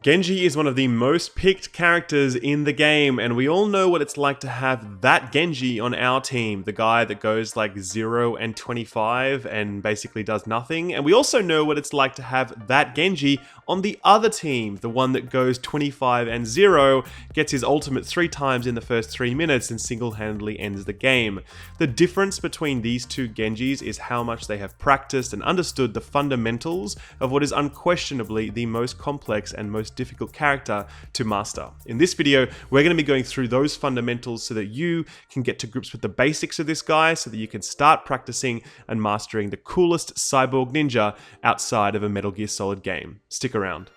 Genji is one of the most picked characters in the game, and we all know what it's like to have that Genji on our team, the guy that goes like 0 and 25 and basically does nothing. And we also know what it's like to have that Genji on the other team, the one that goes 25 and 0, gets his ultimate 3 times in the first 3 minutes and single-handedly ends the game. The difference between these two Genjis is how much they have practiced and understood the fundamentals of what is unquestionably the most complex and most difficult character to master. In this video, we're going to be going through those fundamentals so that you can get to grips with the basics of this guy so that you can start practicing and mastering the coolest cyborg ninja outside of a Metal Gear Solid game. Stick around.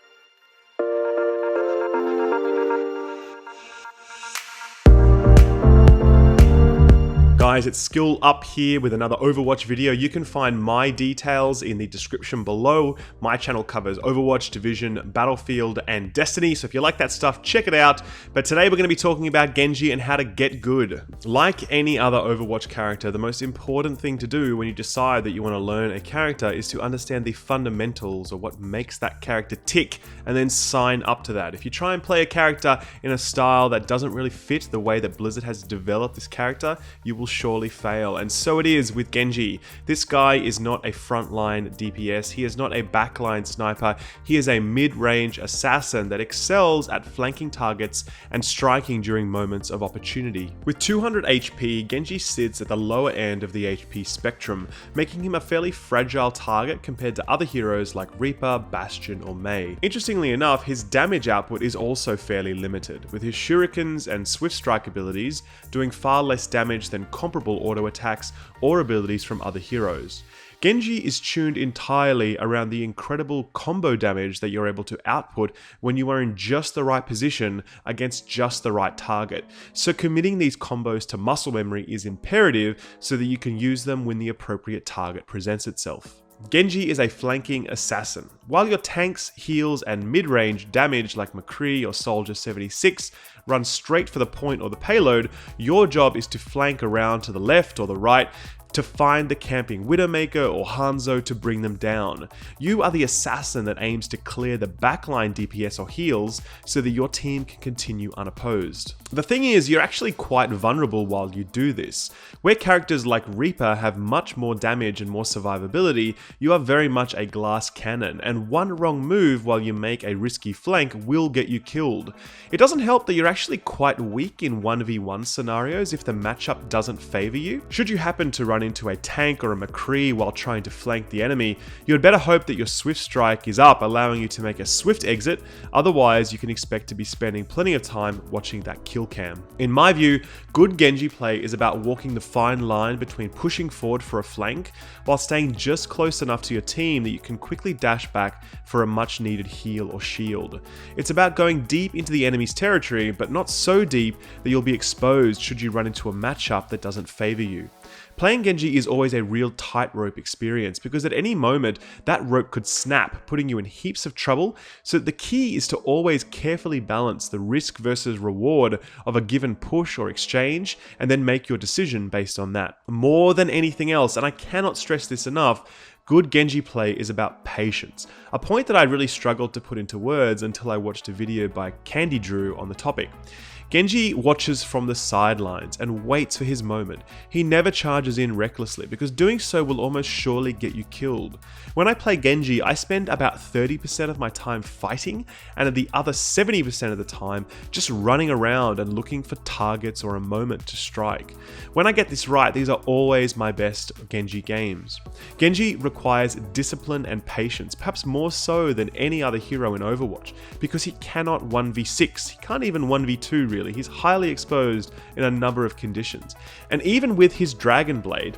Guys, it's Skill Up here with another Overwatch video. You can find my details in the description below. My channel covers Overwatch, Division, Battlefield, and Destiny, so if you like that stuff, check it out. But today we're going to be talking about Genji and how to get good. Like any other Overwatch character, the most important thing to do when you decide that you want to learn a character is to understand the fundamentals or what makes that character tick, and then sign up to that. If you try and play a character in a style that doesn't really fit the way that Blizzard has developed this character, you will surely fail, and so it is with Genji. This guy is not a frontline DPS, he is not a backline sniper, he is a mid-range assassin that excels at flanking targets and striking during moments of opportunity. With 200 HP, Genji sits at the lower end of the HP spectrum, making him a fairly fragile target compared to other heroes like Reaper, Bastion, or Mei. Interestingly enough, his damage output is also fairly limited, with his shurikens and swift strike abilities doing far less damage than comparable auto attacks or abilities from other heroes. Genji is tuned entirely around the incredible combo damage that you're able to output when you are in just the right position against just the right target. So committing these combos to muscle memory is imperative so that you can use them when the appropriate target presents itself. Genji is a flanking assassin. While your tanks, heals, and mid-range damage like McCree or Soldier 76 run straight for the point or the payload, your job is to flank around to the left or the right to find the camping Widowmaker or Hanzo to bring them down. You are the assassin that aims to clear the backline DPS or heals so that your team can continue unopposed. The thing is, you're actually quite vulnerable while you do this. Where characters like Reaper have much more damage and more survivability, you are very much a glass cannon, and one wrong move while you make a risky flank will get you killed. It doesn't help that you're actually quite weak in 1v1 scenarios if the matchup doesn't favor you. Should you happen to run into a tank or a McCree while trying to flank the enemy, you had better hope that your swift strike is up, allowing you to make a swift exit. Otherwise, you can expect to be spending plenty of time watching that kill cam. In my view, good Genji play is about walking the fine line between pushing forward for a flank while staying just close enough to your team that you can quickly dash back for a much needed heal or shield. It's about going deep into the enemy's territory, but not so deep that you'll be exposed should you run into a matchup that doesn't favor you. Playing Genji is always a real tightrope experience because at any moment that rope could snap, putting you in heaps of trouble, so the key is to always carefully balance the risk versus reward of a given push or exchange and then make your decision based on that. More than anything else, and I cannot stress this enough, good Genji play is about patience, a point that I really struggled to put into words until I watched a video by Candy Drew on the topic. Genji watches from the sidelines and waits for his moment. He never charges in recklessly because doing so will almost surely get you killed. When I play Genji, I spend about 30% of my time fighting and the other 70% of the time just running around and looking for targets or a moment to strike. When I get this right, these are always my best Genji games. Genji requires discipline and patience, perhaps more so than any other hero in Overwatch, because he cannot 1v6, he can't even 1v2 really. He's highly exposed in a number of conditions. And even with his Dragon Blade,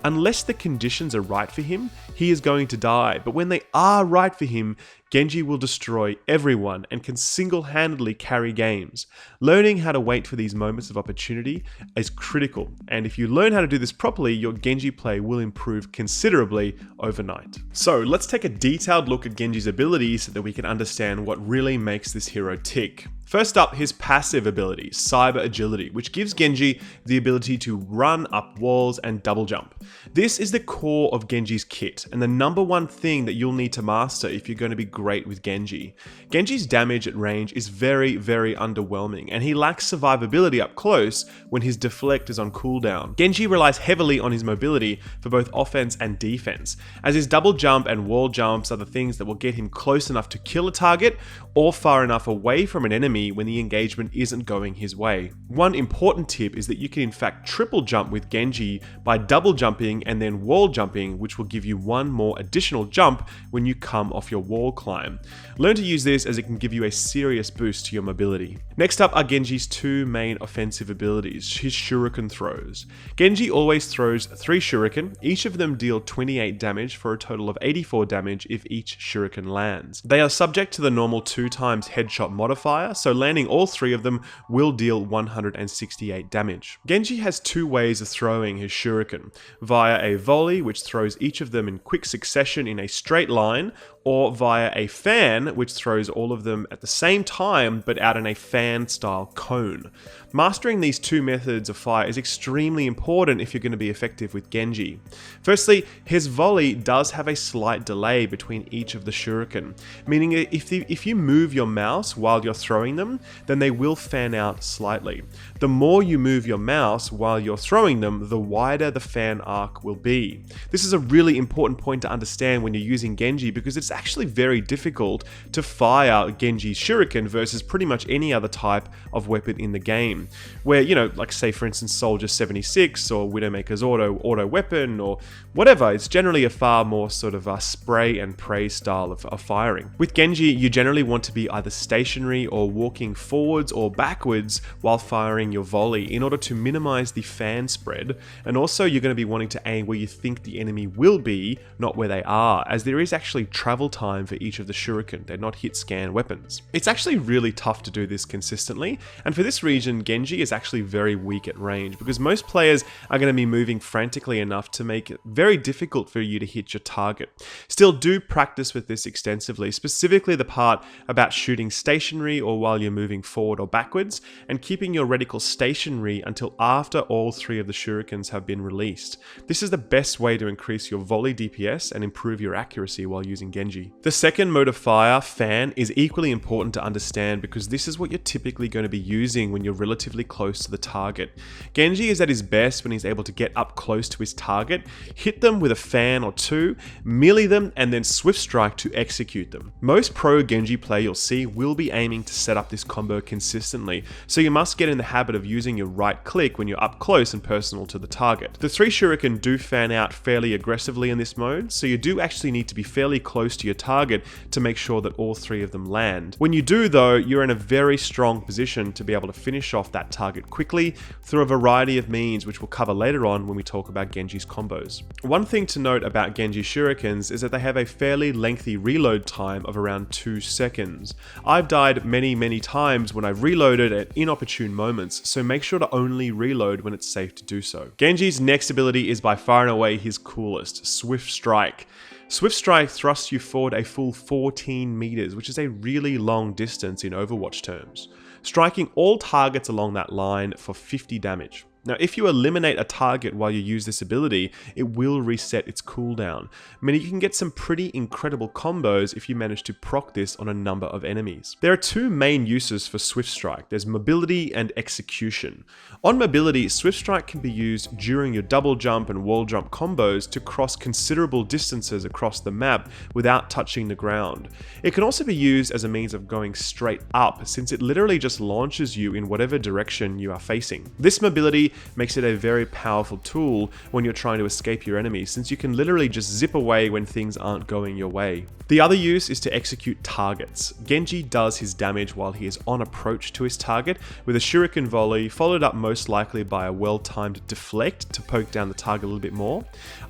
unless the conditions are right for him, he is going to die. But when they are right for him, Genji will destroy everyone and can single-handedly carry games. Learning how to wait for these moments of opportunity is critical, and if you learn how to do this properly, your Genji play will improve considerably overnight. So let's take a detailed look at Genji's abilities so that we can understand what really makes this hero tick. First up, his passive ability, Cyber Agility, which gives Genji the ability to run up walls and double jump. This is the core of Genji's kit, and the number one thing that you'll need to master if you're going to be great with Genji. Genji's damage at range is very, very underwhelming, and he lacks survivability up close when his deflect is on cooldown. Genji relies heavily on his mobility for both offense and defense, as his double jump and wall jumps are the things that will get him close enough to kill a target or far enough away from an enemy when the engagement isn't going his way. One important tip is that you can in fact triple jump with Genji by double jumping and then wall jumping, which will give you one more additional jump when you come off your wall climb. Learn to use this as it can give you a serious boost to your mobility. Next up are Genji's two main offensive abilities, his shuriken throws. Genji always throws 3 shuriken, each of them deal 28 damage for a total of 84 damage if each shuriken lands. They are subject to the normal 2 times headshot modifier, so landing all 3 of them will deal 168 damage. Genji has 2 ways of throwing his shuriken, via a volley which throws each of them in quick succession in a straight line, or via a fan which throws all of them at the same time but out in a fan style cone. Mastering these 2 methods of fire is extremely important if you're going to be effective with Genji. Firstly, his volley does have a slight delay between each of the shuriken, meaning if you move your mouse while you're throwing them, then they will fan out slightly. The more you move your mouse while you're throwing them, the wider the fan arc will be. This is a really important point to understand when you're using Genji, because it's actually very difficult to fire Genji's shuriken versus pretty much any other type of weapon in the game. Where, like say for instance Soldier 76 or Widowmaker's auto weapon or whatever, it's generally a far more sort of a spray and pray style of firing. With Genji, you generally want to be either stationary or walking forwards or backwards while firing your volley in order to minimize the fan spread, and also you're going to be wanting to aim where you think the enemy will be, not where they are, as there is actually travel time for each of the shuriken. They're not hit scan weapons. It's actually really tough to do this consistently, and for this reason Genji is actually very weak at range, because most players are going to be moving frantically enough to make it very difficult for you to hit your target. Still, do practice with this extensively, specifically the part about shooting stationary or while you're moving forward or backwards, and keeping your reticle stationary until after all 3 of the shurikens have been released. This is the best way to increase your volley DPS and improve your accuracy while using Genji. The second mode of fire, fan, is equally important to understand, because this is what you're typically going to be using when you're relatively close to the target. Genji is at his best when he's able to get up close to his target, hit them with a fan or 2, melee them, and then swift strike to execute them. Most pro Genji play you'll see will be aiming to set up this combo consistently, so you must get in the habit of using your right click when you're up close and personal to the target. The 3 shuriken do fan out fairly aggressively in this mode, so you do actually need to be fairly close to your target to make sure that all 3 of them land. When you do though, you're in a very strong position to be able to finish off that target quickly through a variety of means, which we'll cover later on when we talk about Genji's combos. One thing to note about Genji shurikens is that they have a fairly lengthy reload time of around 2 seconds. I've died many times when I've reloaded at inopportune moments, so make sure to only reload when it's safe to do so. Genji's next ability is by far and away his coolest, Swift Strike. Swift Strike thrusts you forward a full 14 meters, which is a really long distance in Overwatch terms, striking all targets along that line for 50 damage. Now, if you eliminate a target while you use this ability, it will reset its cooldown, meaning you can get some pretty incredible combos if you manage to proc this on a number of enemies. There are 2 main uses for Swift Strike. There's mobility and execution. On mobility, Swift Strike can be used during your double jump and wall jump combos to cross considerable distances across the map without touching the ground. It can also be used as a means of going straight up, since it literally just launches you in whatever direction you are facing. This mobility makes it a very powerful tool when you're trying to escape your enemies, since you can literally just zip away when things aren't going your way. The other use is to execute targets. Genji does his damage while he is on approach to his target with a shuriken volley, followed up most likely by a well-timed deflect to poke down the target a little bit more.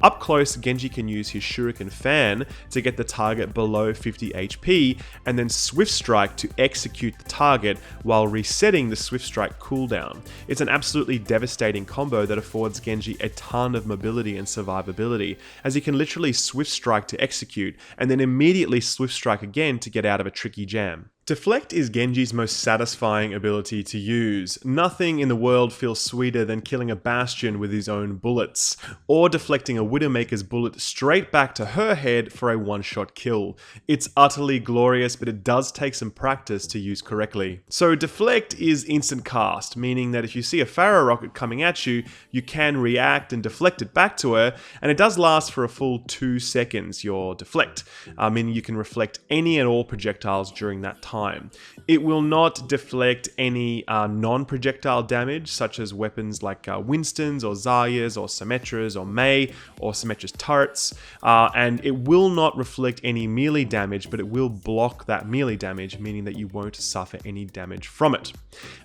Up close, Genji can use his shuriken fan to get the target below 50 HP, and then Swift Strike to execute the target while resetting the Swift Strike cooldown. It's an absolutely devastating combo that affords Genji a ton of mobility and survivability, as he can literally Swift Strike to execute, and then immediately Swift Strike again to get out of a tricky jam. Deflect is Genji's most satisfying ability to use. Nothing in the world feels sweeter than killing a Bastion with his own bullets, or deflecting a Widowmaker's bullet straight back to her head for a one-shot kill. It's utterly glorious, but it does take some practice to use correctly. So Deflect is instant cast, meaning that if you see a Pharaoh rocket coming at you, you can react and deflect it back to her, and it does last for a full 2 seconds, your Deflect, meaning you can reflect any and all projectiles during that time. It will not deflect any non-projectile damage, such as weapons like Winston's or Zarya's or Symmetra's or Mei or Symmetra's turrets, and it will not reflect any melee damage, but it will block that melee damage, meaning that you won't suffer any damage from it.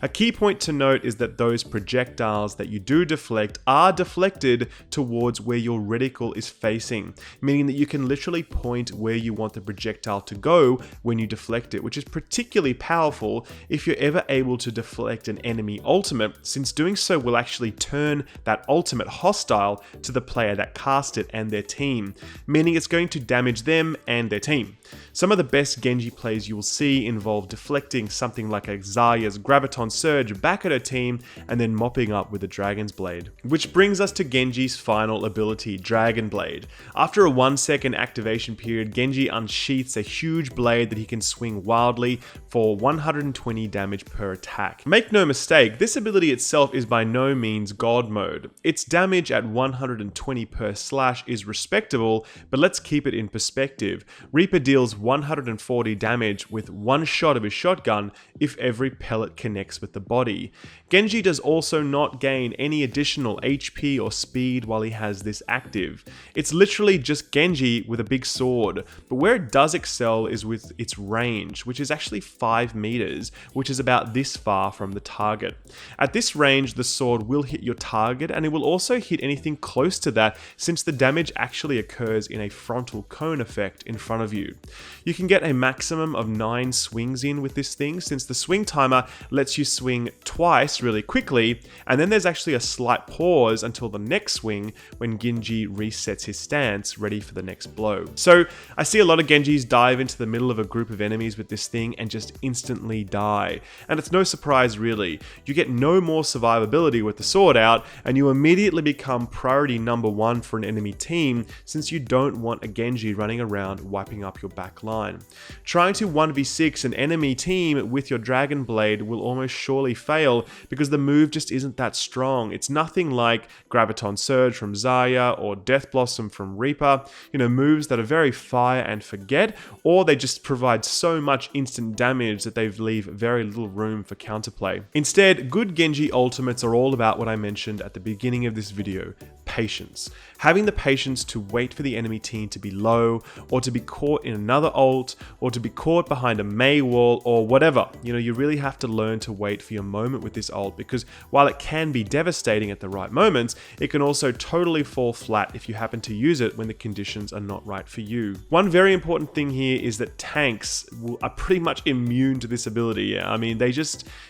A key point to note is that those projectiles that you do deflect are deflected towards where your reticle is facing, meaning that you can literally point where you want the projectile to go when you deflect it, which is particularly powerful if you're ever able to deflect an enemy ultimate, since doing so will actually turn that ultimate hostile to the player that cast it and their team, meaning it's going to damage them and their team. Some of the best Genji plays you will see involve deflecting something like a Zarya's Graviton Surge back at her team and then mopping up with a Dragon's Blade. Which brings us to Genji's final ability, Dragon Blade. After a 1-second activation period, Genji unsheaths a huge blade that he can swing wildly for 120 damage per attack. Make no mistake, this ability itself is by no means God mode. Its damage at 120 per slash is respectable, but let's keep it in perspective. Reaper deals 140 damage with one shot of his shotgun if every pellet connects with the body. Genji does also not gain any additional HP or speed while he has this active. It's literally just Genji with a big sword, but where it does excel is with its range, which is actually 5 meters, which is about this far from the target. At this range, the sword will hit your target, and it will also hit anything close to that, since the damage actually occurs in a frontal cone effect in front of you. You can get a maximum of 9 swings in with this thing, since the swing timer lets you swing twice really quickly, and then there's actually a slight pause until the next swing when Genji resets his stance, ready for the next blow. So I see a lot of Genjis dive into the middle of a group of enemies with this thing and just instantly die. And it's no surprise really. You get no more survivability with the sword out, and you immediately become priority number 1 for an enemy team, since you don't want a Genji running around wiping up your back line. Trying to 1v6 an enemy team with your Dragon Blade will almost surely fail, because the move just isn't that strong. It's nothing like Graviton Surge from Zarya or Death Blossom from Reaper, moves that are very fire and forget, or they just provide so much instant damage that they leave very little room for counterplay. Instead, good Genji ultimates are all about what I mentioned at the beginning of this video: patience. Having the patience to wait for the enemy team to be low, or to be caught in another ult, or to be caught behind a Mei wall, or whatever. You really have to learn to wait for your moment with this ult, because while it can be devastating at the right moments, it can also totally fall flat if you happen to use it when the conditions are not right for you. One very important thing here is that tanks are pretty much immune to this ability.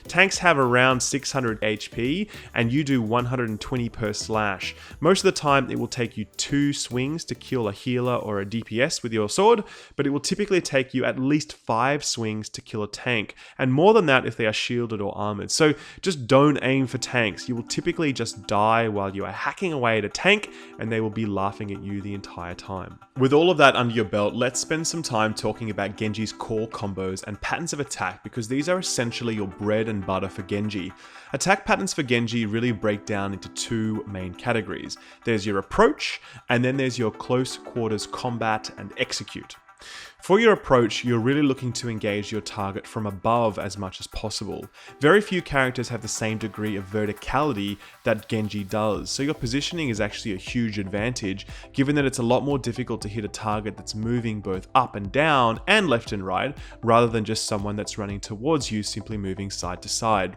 Tanks have around 600 HP, and you do 120 per slash. Most of the time, it will take you 2 swings to kill a healer or a DPS with your sword, but it will typically take you at least 5 swings to kill a tank, and more than that if they are shielded or armored. So just don't aim for tanks. You will typically just die while you are hacking away at a tank, and they will be laughing at you the entire time. With all of that under your belt, let's spend some time talking about Genji's core combos and patterns of attack, because these are essentially your bread and butter for Genji. Attack patterns for Genji really break down into 2 main categories. There's your approach, and then there's your close quarters combat and execute. For your approach, you're really looking to engage your target from above as much as possible. Very few characters have the same degree of verticality that Genji does, so your positioning is actually a huge advantage, given that it's a lot more difficult to hit a target that's moving both up and down and left and right, rather than just someone that's running towards you simply moving side to side.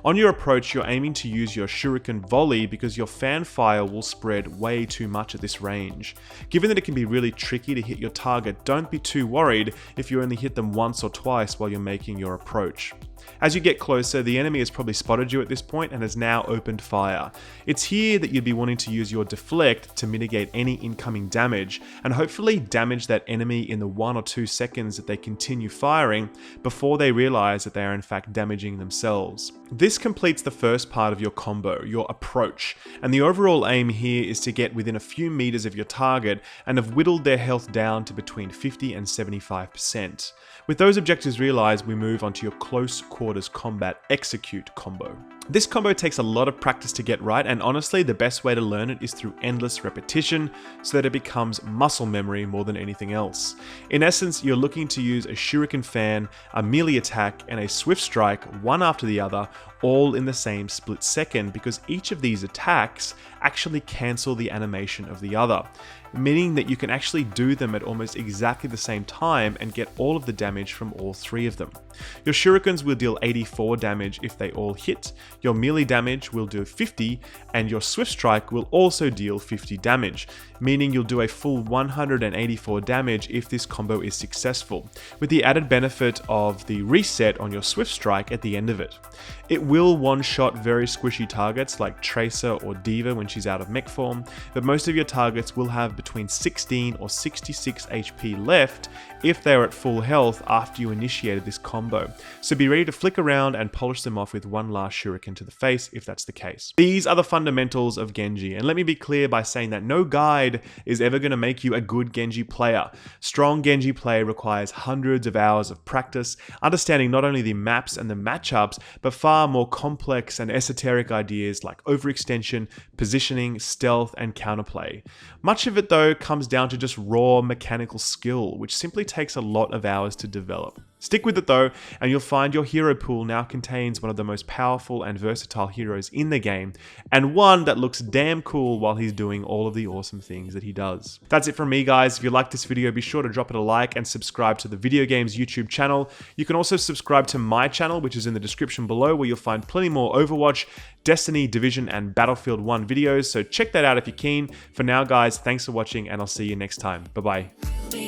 On your approach, you're aiming to use your shuriken volley because your fan fire will spread way too much at this range. Given that it can be really tricky to hit your target, don't be too worried if you only hit them once or twice while you're making your approach. As you get closer, the enemy has probably spotted you at this point and has now opened fire. It's here that you'd be wanting to use your deflect to mitigate any incoming damage, and hopefully damage that enemy in the 1 or 2 seconds that they continue firing before they realize that they are in fact damaging themselves. This completes the first part of your combo, your approach, and the overall aim here is to get within a few meters of your target and have whittled their health down to between 50 and 75%. With those objectives realized, we move on to your close quarters combat execute combo. This combo takes a lot of practice to get right, and honestly the best way to learn it is through endless repetition so that it becomes muscle memory more than anything else. In essence, you're looking to use a shuriken fan, a melee attack, and a swift strike one after the other, all in the same split second, because each of these attacks actually cancel the animation of the other, meaning that you can actually do them at almost exactly the same time and get all of the damage from all 3 of them. Your shurikens will deal 84 damage if they all hit, your melee damage will do 50, and your swift strike will also deal 50 damage, meaning you'll do a full 184 damage if this combo is successful, with the added benefit of the reset on your swift strike at the end of it. It will one-shot very squishy targets like Tracer or Diva when she's out of mech form, but most of your targets will have between 16 or 66 HP left if they are at full health after you initiated this combo, so be ready to flick around and polish them off with one last shuriken to the face if that's the case. These are the fundamentals of Genji, and let me be clear by saying that no guide is ever going to make you a good Genji player. Strong Genji play requires hundreds of hours of practice, understanding not only the maps and the matchups, but far more complex and esoteric ideas like overextension, positioning, stealth, and counterplay. Much of it though comes down to just raw mechanical skill, which simply takes a lot of hours to develop. Stick with it though, and you'll find your hero pool now contains one of the most powerful and versatile heroes in the game, and one that looks damn cool while he's doing all of the awesome things that he does. That's it from me guys. If you liked this video, be sure to drop it a like and subscribe to the Video Games YouTube channel. You can also subscribe to my channel, which is in the description below, where you'll find plenty more Overwatch, Destiny, Division, and Battlefield 1 videos, so check that out if you're keen. For now guys, thanks for watching, and I'll see you next time. Bye bye.